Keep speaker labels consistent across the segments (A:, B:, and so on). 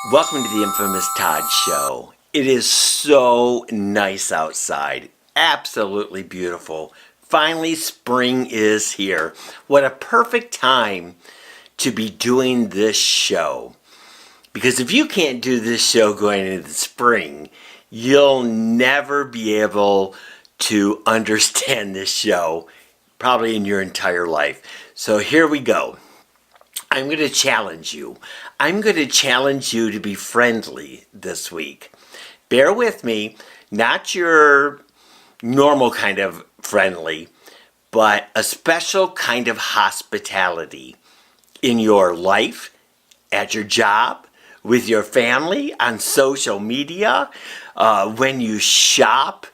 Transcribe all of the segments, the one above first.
A: Welcome to the infamous Todd Show. It is so nice outside. Absolutely beautiful. Finally, spring is here. What a perfect time to be doing this show. Because if you can't do this show going into the spring, you'll never be able to understand this show probably in your entire life. So here we go. I'm going to challenge you. I'm going to challenge you to be friendly this week. Bear with me, not your normal kind of friendly, but a special kind of hospitality in your life, at your job, with your family, on social media, when you shop,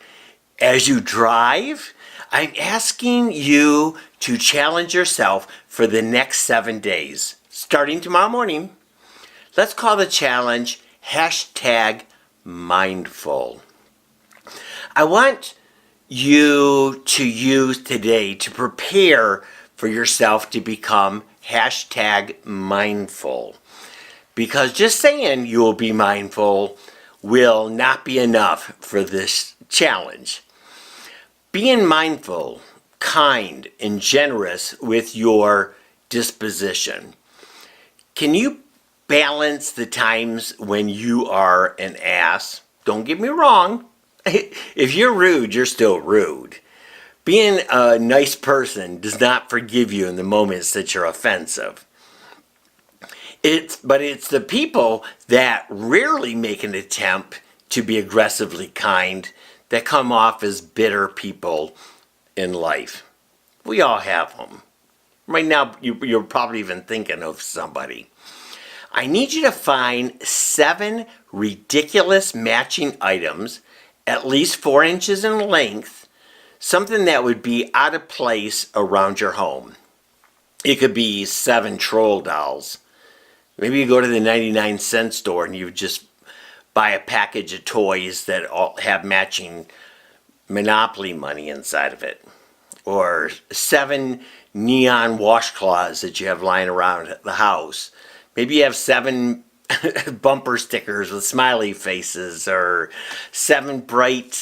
A: as you drive. I'm asking you to challenge yourself for the next 7 days, starting tomorrow morning. Let's call the challenge #mindful. I want you to use today to prepare for yourself to become #mindful. Because just saying you will be mindful will not be enough for this challenge. Being mindful, kind, and generous with your disposition. Can you balance the times when you are an ass? Don't get me wrong. If you're rude, you're still rude. Being a nice person does not forgive you in the moments that you're offensive. But it's the people that rarely make an attempt to be aggressively kind that come off as bitter people in life. We all have them. Right now, you're probably even thinking of somebody. I need you to find 7 ridiculous matching items, at least 4 inches in length, something that would be out of place around your home. It could be 7 troll dolls. Maybe you go to the 99-cent store and you just buy a package of toys that all have matching Monopoly money inside of it. Or 7 neon washcloths that you have lying around the house. Maybe you have 7 bumper stickers with smiley faces, or 7 bright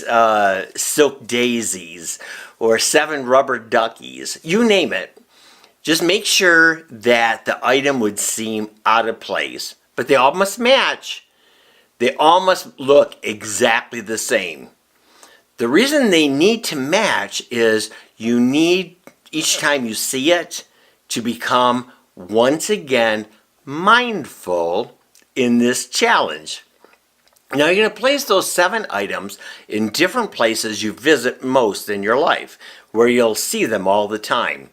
A: silk daisies, or 7 rubber duckies. You name it. Just make sure that the item would seem out of place, but they all must match. They all must look exactly the same. The reason they need to match is you need, each time you see it, to become once again mindful in this challenge. Now you're going to place those 7 items in different places you visit most in your life, where you'll see them all the time.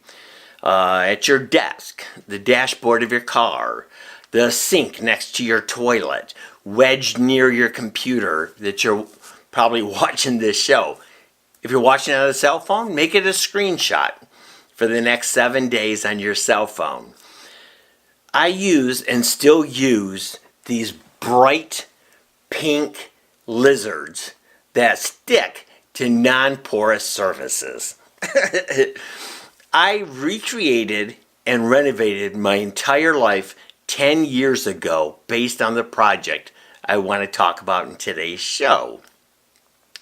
A: At your desk, the dashboard of your car, the sink next to your toilet, wedged near your computer that you're probably watching this show. If you're watching on a cell phone, make it a screenshot for the next 7 days on your cell phone. I use and still use these bright pink lizards that stick to non-porous surfaces. I recreated and renovated my entire life 10 years ago based on the project I want to talk about in today's show.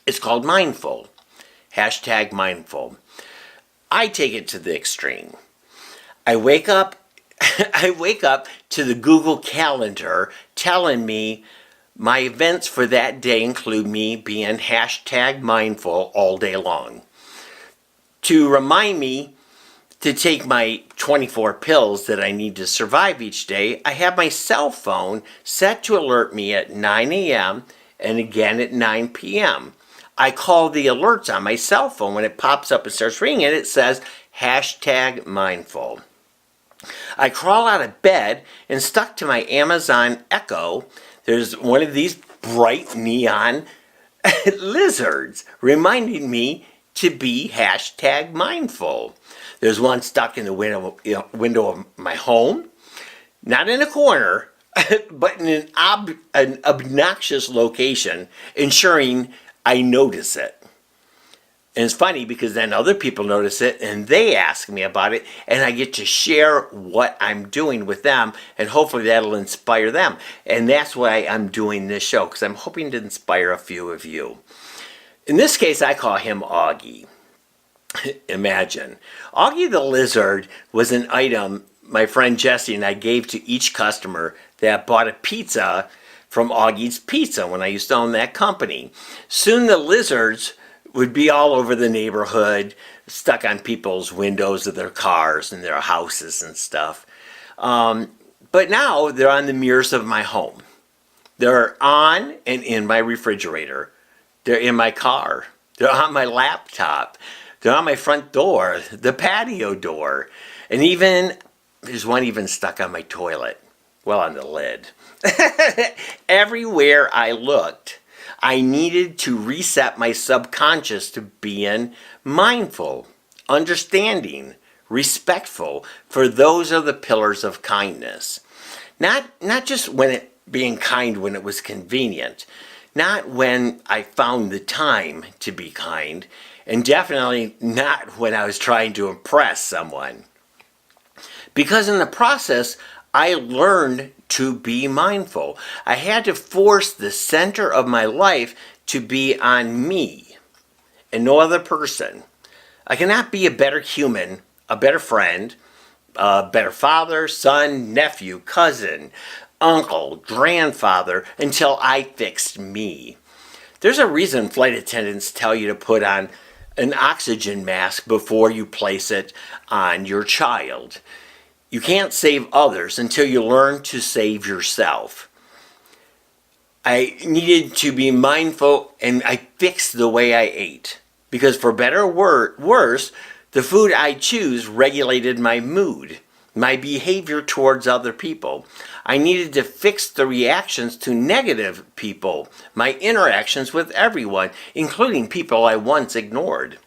A: It's called Mindful. #mindful. I take it to the extreme. I wake up to the Google Calendar telling me my events for that day include me being #mindful all day long. To remind me to take my 24 pills that I need to survive each day, I have my cell phone set to alert me at 9 a.m. and again at 9 p.m. I call the alerts on my cell phone. When it pops up and starts ringing, it says #mindful. I crawl out of bed and stuck to my Amazon Echo. There's one of these bright neon lizards reminding me to be #mindful. There's one stuck in the window of my home, not in a corner, but in an obnoxious location, ensuring I notice it. And it's funny because then other people notice it and they ask me about it, and I get to share what I'm doing with them, and hopefully that'll inspire them. And that's why I'm doing this show, because I'm hoping to inspire a few of you. In this case, I call him Augie. Imagine. Augie the lizard was an item my friend Jesse and I gave to each customer that bought a pizza from Augie's Pizza when I used to own that company. Soon the lizards would be all over the neighborhood, stuck on people's windows of their cars and their houses and stuff. But now they're on the mirrors of my home. They're on and in my refrigerator. They're in my car. They're on my laptop. They're on my front door, the patio door. And even, there's one even stuck on my toilet. Well, on the lid. Everywhere I looked, I needed to reset my subconscious to being mindful, understanding, respectful, for those are the pillars of kindness. Not just being kind when it was convenient, not when I found the time to be kind, and definitely not when I was trying to impress someone. Because in the process, I learned to be mindful. I had to force the center of my life to be on me and no other person. I cannot be a better human, a better friend, a better father, son, nephew, cousin, uncle, grandfather until I fixed me. There's a reason flight attendants tell you to put on an oxygen mask before you place it on your child. You can't save others until you learn to save yourself. I needed to be mindful, and I fixed the way I ate. Because for better or worse, the food I choose regulated my mood, my behavior towards other people. I needed to fix the reactions to negative people, my interactions with everyone, including people I once ignored.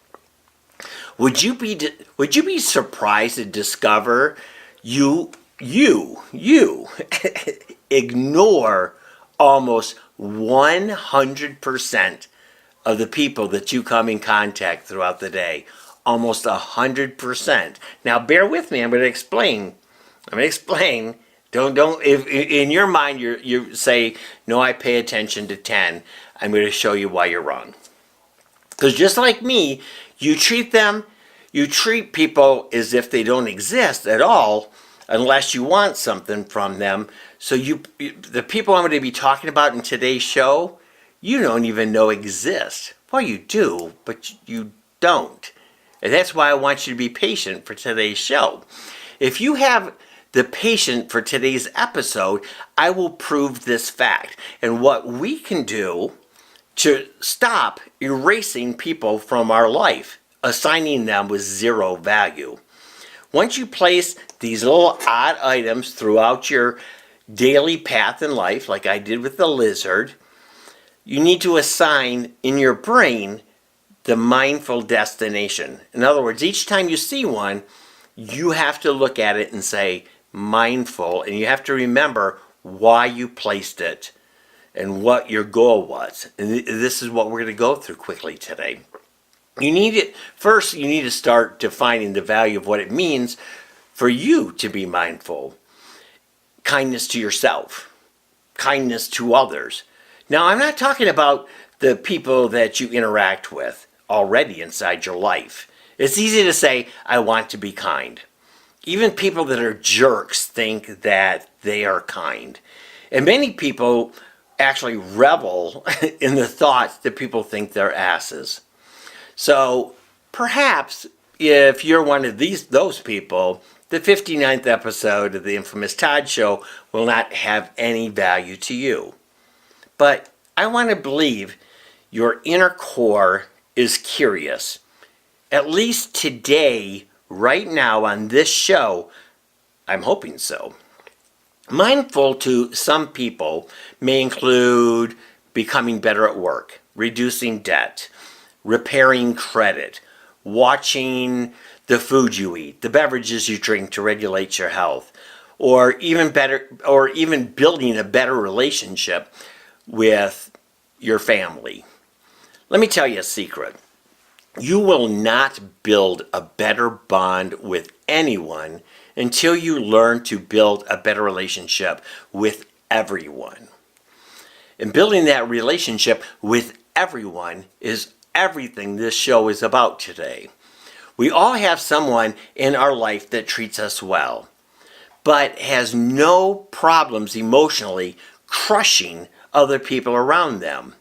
A: Would you be surprised to discover you ignore almost 100% of the people that you come in contact throughout the day? Almost 100%. Now bear with me, I'm going to explain. Don't if in your mind you say, no, I pay attention to 10, I'm going to show you why you're wrong. Because just like me, you treat people as if they don't exist at all unless you want something from them. So the people I'm going to be talking about in today's show, you don't even know exist. Well, you do, but you don't. And that's why I want you to be patient for today's show. If you have the patience for today's episode, I will prove this fact and what we can do to stop erasing people from our life, assigning them with zero value. Once you place these little odd items throughout your daily path in life, like I did with the lizard, you need to assign in your brain the mindful destination. In other words, each time you see one, you have to look at it and say mindful, and you have to remember why you placed it and what your goal was. And this is what we're going to go through quickly today. You need to start defining the value of what it means for you to be mindful. Kindness to yourself, kindness to others. Now, I'm not talking about the people that you interact with already inside your life. It's easy to say, I want to be kind. Even people that are jerks think that they are kind. And many people actually revel in the thought that people think they're asses. So perhaps if you're one of those people, the 59th episode of the infamous Todd Show will not have any value to you. But I want to believe your inner core is curious. At least today, right now on this show, I'm hoping so. Mindful to some people may include becoming better at work, reducing debt, repairing credit, watching the food you eat, the beverages you drink to regulate your health, or even building a better relationship with your family. Let me tell you a secret. You will not build a better bond with anyone until you learn to build a better relationship with everyone. And building that relationship with everyone is everything this show is about today. We all have someone in our life that treats us well, but has no problems emotionally crushing other people around them.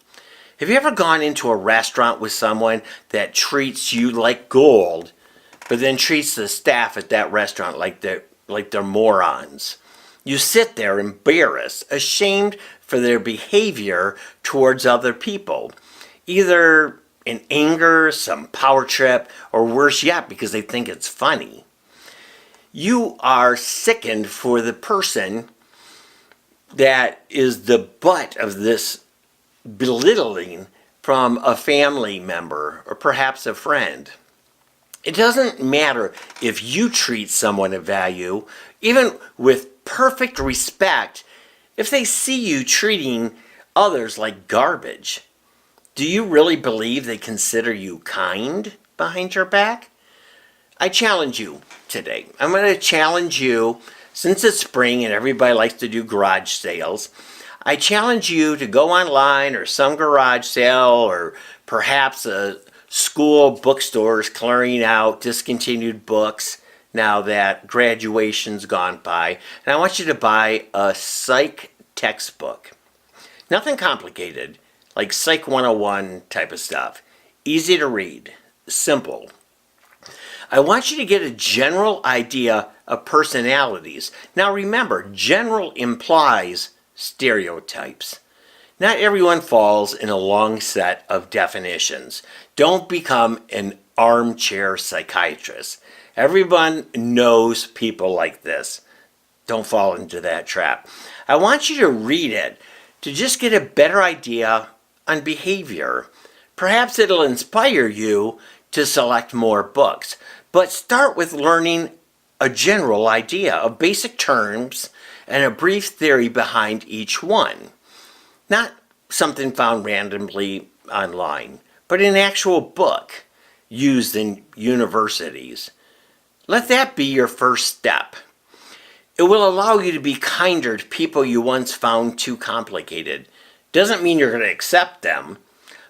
A: Have you ever gone into a restaurant with someone that treats you like gold, but then treats the staff at that restaurant like they're morons? You sit there embarrassed, ashamed for their behavior towards other people, either in anger, some power trip, or worse yet, because they think it's funny. You are sickened for the person that is the butt of this belittling from a family member or perhaps a friend. It doesn't matter if you treat someone of value, even with perfect respect, if they see you treating others like garbage. Do you really believe they consider you kind behind your back? I challenge you today. I'm going to challenge you, since it's spring and everybody likes to do garage sales, I challenge you to go online or some garage sale or perhaps a school bookstore is clearing out discontinued books now that graduation's gone by. And I want you to buy a psych textbook. Nothing complicated, like Psych 101 type of stuff. Easy to read, simple. I want you to get a general idea of personalities. Now remember, general implies stereotypes. Not everyone falls in a long set of definitions. Don't become an armchair psychiatrist. Everyone knows people like this. Don't fall into that trap. I want you to read it to just get a better idea on behavior. Perhaps it'll inspire you to select more books. But start with learning a general idea of basic terms and a brief theory behind each one. Not something found randomly online, but an actual book used in universities. Let that be your first step. It will allow you to be kinder to people you once found too complicated. Doesn't mean you're going to accept them,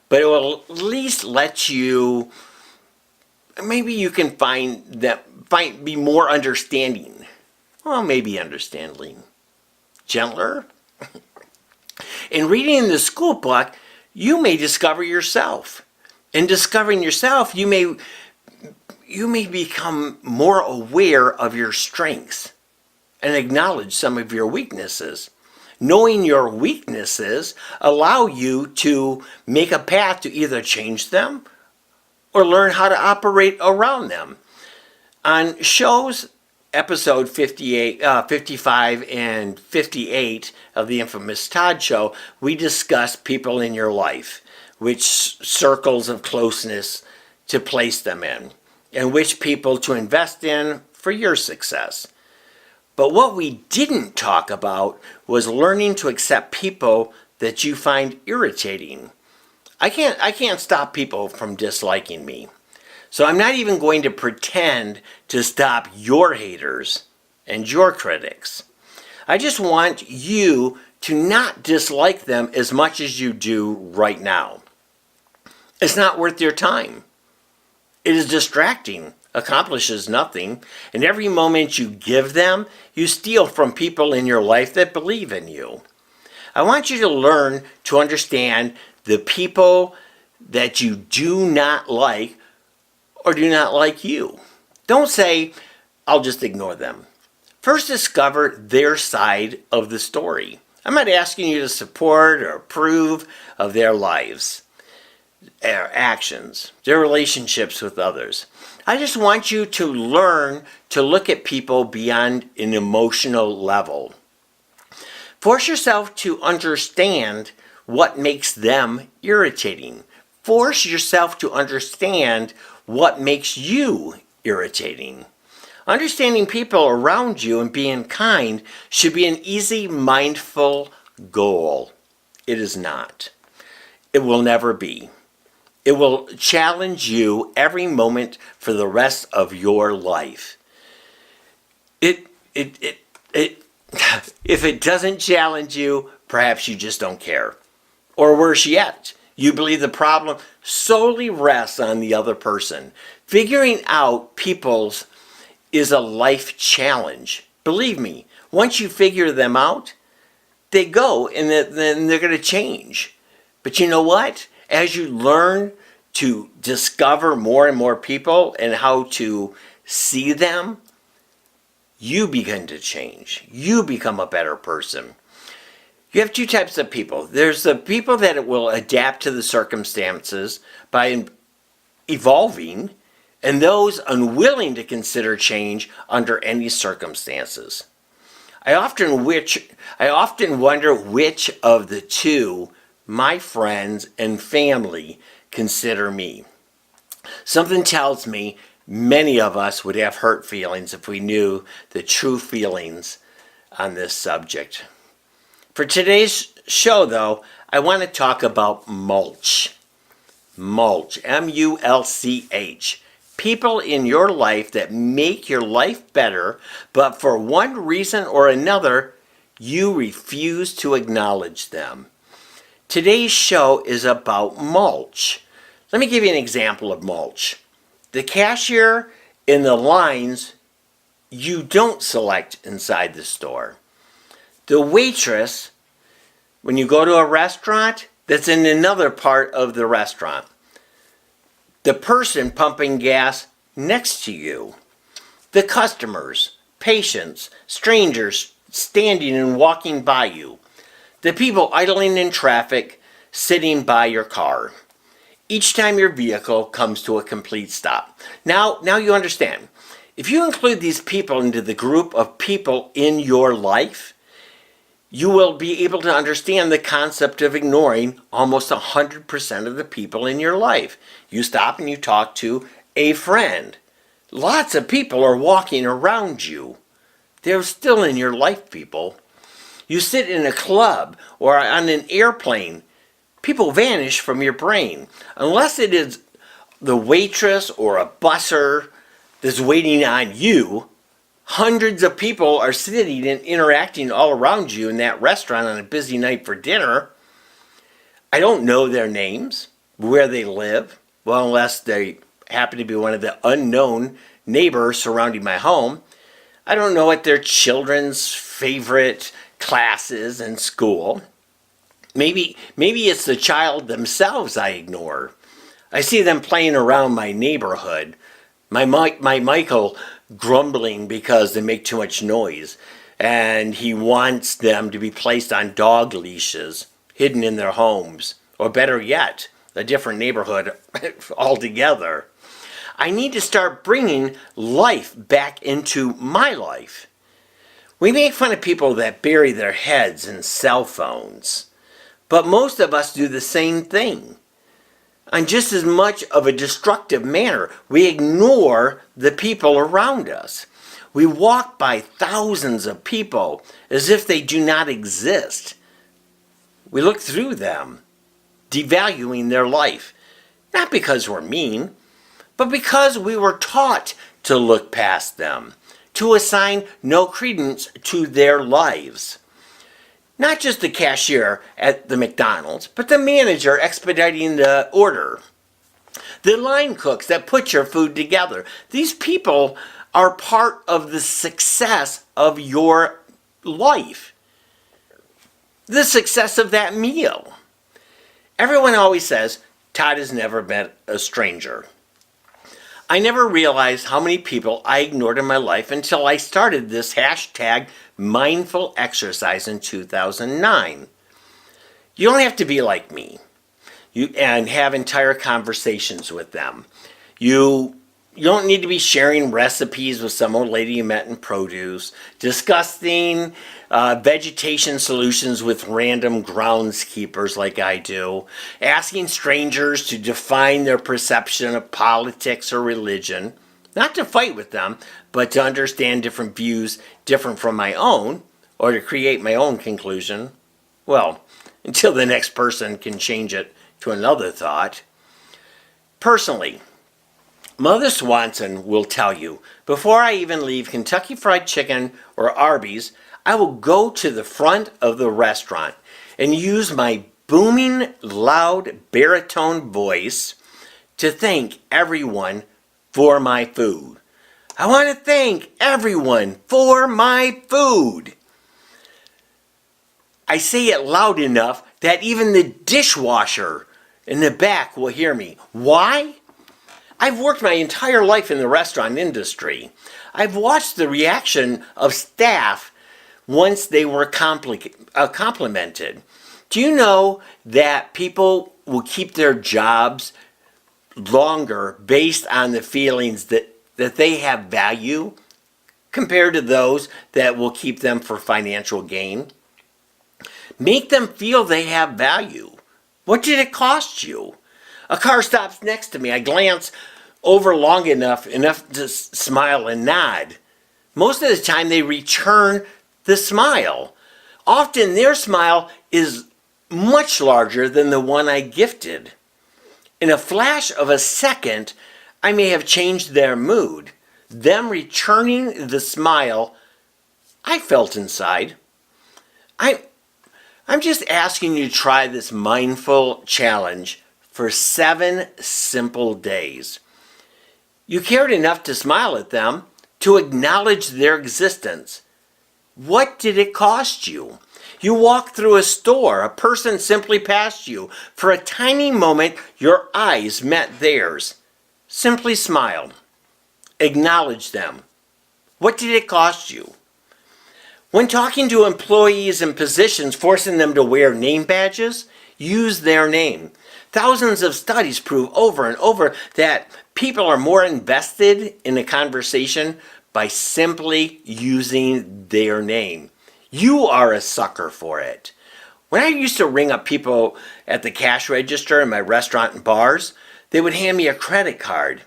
A: but it will at least let you, maybe you can be more understanding. Well, maybe understanding. Gentler. In reading the school book, you may discover yourself. In discovering yourself, you may become more aware of your strengths and acknowledge some of your weaknesses. Knowing your weaknesses allow you to make a path to either change them or learn how to operate around them. On shows episode 55 and 58 of the infamous Todd show, we discuss people in your life, which circles of closeness to place them in, and which people to invest in for your success. But what we didn't talk about was learning to accept people that you find irritating. I can't stop people from disliking me. So I'm not even going to pretend to stop your haters and your critics. I just want you to not dislike them as much as you do right now. It's not worth your time. It is distracting, accomplishes nothing, and every moment you give them, you steal from people in your life that believe in you. I want you to learn to understand the people that you do not like or do not like you. Don't say, I'll just ignore them. First, discover their side of the story. I'm not asking you to support or approve of their lives, their actions, their relationships with others. I just want you to learn to look at people beyond an emotional level. Force yourself to understand what makes them irritating. Force yourself to understand what makes you irritating. Understanding people around you and being kind should be an easy, mindful goal. It is not. It will never be. It will challenge you every moment for the rest of your life. It if it doesn't challenge you, perhaps you just don't care. Or worse yet, you believe the problem solely rests on the other person. Figuring out people's is a life challenge. Believe me, once you figure them out, they go and then they're going to change. But you know what? As you learn to discover more and more people and how to see them, you begin to change. You become a better person. You have two types of people. There's the people that will adapt to the circumstances by evolving, and those unwilling to consider change under any circumstances. I often wonder which of the two my friends and family consider me. Something tells me many of us would have hurt feelings if we knew the true feelings on this subject. For today's show, though, I want to talk about mulch. Mulch, M-U-L-C-H. People in your life that make your life better, but for one reason or another, you refuse to acknowledge them. Today's show is about mulch. Let me give you an example of mulch. The cashier in the lines you don't select inside the store. The waitress, when you go to a restaurant, that's in another part of the restaurant. The person pumping gas next to you. The customers, patients, strangers standing and walking by you. The people idling in traffic, sitting by your car. Each time your vehicle comes to a complete stop. Now you understand. If you include these people into the group of people in your life, you will be able to understand the concept of ignoring almost 100% of the people in your life. You stop and you talk to a friend. Lots of people are walking around you. They're still in your life, people. You sit in a club or on an airplane. People vanish from your brain. Unless it is the waitress or a busser that's waiting on you, hundreds of people are sitting and interacting all around you in that restaurant on a busy night for dinner. I don't know their names, where they live, well, unless they happen to be one of the unknown neighbors surrounding my home. I don't know what their children's favorite class is in school. Maybe it's the child themselves I ignore. I see them playing around my neighborhood. My Michael grumbling because they make too much noise, and he wants them to be placed on dog leashes, hidden in their homes, or better yet, a different neighborhood altogether. I need to start bringing life back into my life. We make fun of people that bury their heads in cell phones, but most of us do the same thing. On just as much of a destructive manner, we ignore the people around us. We walk by thousands of people as if they do not exist. We look through them, devaluing their life, not because we're mean, but because we were taught to look past them, to assign no credence to their lives. Not just the cashier at the McDonald's, but the manager expediting the order. The line cooks that put your food together. These people are part of the success of your life. The success of that meal. Everyone always says, Todd has never met a stranger. I never realized how many people I ignored in my life until I started this hashtag mindful exercise in 2009. You don't have to be like me and have entire conversations with them. You don't need to be sharing recipes with some old lady you met in produce, discussing vegetation solutions with random groundskeepers like I do, asking strangers to define their perception of politics or religion, not to fight with them, but to understand different views different from my own, or to create my own conclusion. Well, until the next person can change it to another thought. Personally, Mother Swanson will tell you, before I even leave Kentucky Fried Chicken or Arby's, I will go to the front of the restaurant and use my booming, loud, baritone voice to thank everyone for my food. I want to thank everyone for my food. I say it loud enough that even the dishwasher in the back will hear me. Why? I've worked my entire life in the restaurant industry. I've watched the reaction of staff once they were complimented. Do you know that people will keep their jobs longer based on the feelings that they have value compared to those that will keep them for financial gain? Make them feel they have value. What did it cost you? A car stops next to me. I glance over long enough to smile and nod. Most of the time they return the smile. Often their smile is much larger than the one I gifted. In a flash of a second, I may have changed their mood. Them returning the smile I felt inside. I'm just asking you to try this mindful challenge for 7 simple days. You cared enough to smile at them, to acknowledge their existence. What did it cost you? You walked through a store, a person simply passed you. For a tiny moment, your eyes met theirs. Simply smile. Acknowledge them. What did it cost you? When talking to employees in positions, forcing them to wear name badges, use their name. Thousands of studies prove over and over that people are more invested in a conversation by simply using their name. You are a sucker for it. When I used to ring up people at the cash register in my restaurant and bars, they would hand me a credit card.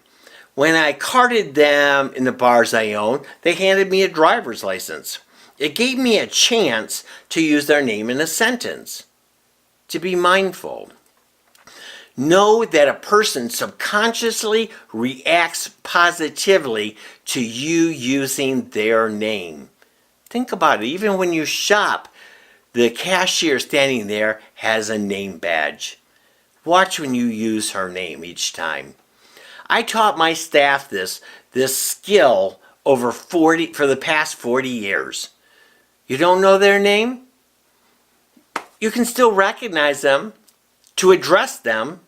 A: When I carded them in the bars I own, they handed me a driver's license. It gave me a chance to use their name in a sentence. To be mindful. Know that a person subconsciously reacts positively to you using their name. Think about it. Even when you shop, the cashier standing there has a name badge. Watch when you use her name each time. I taught my staff this skill for the past 40 years. You don't know their name? You can still recognize them, to address them,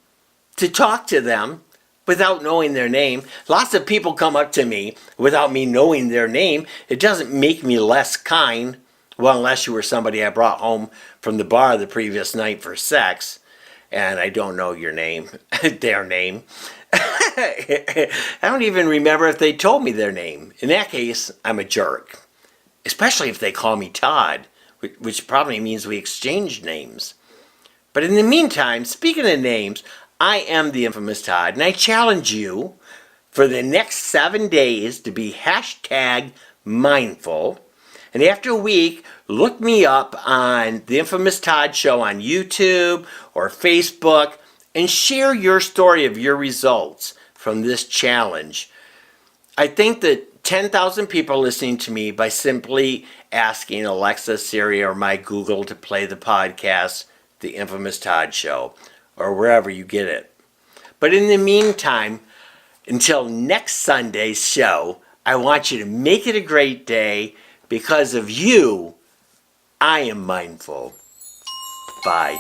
A: to talk to them without knowing their name. Lots of people come up to me without me knowing their name. It doesn't make me less kind. Well, unless you were somebody I brought home from the bar the previous night for sex, and I don't know your name, their name. I don't even remember if they told me their name. In that case, I'm a jerk. Especially if they call me Todd, which probably means we exchanged names. But in the meantime, speaking of names, I am the infamous Todd, and I challenge you for the next 7 days to be #mindful. And after a week, look me up on the Infamous Todd Show on YouTube or Facebook and share your story of your results from this challenge. I think that 10,000 people listening to me by simply asking Alexa, Siri, or my Google to play the podcast, The Infamous Todd Show, or wherever you get it. But in the meantime, until next Sunday's show, I want you to make it a great day. Because of you, I am mindful. Bye.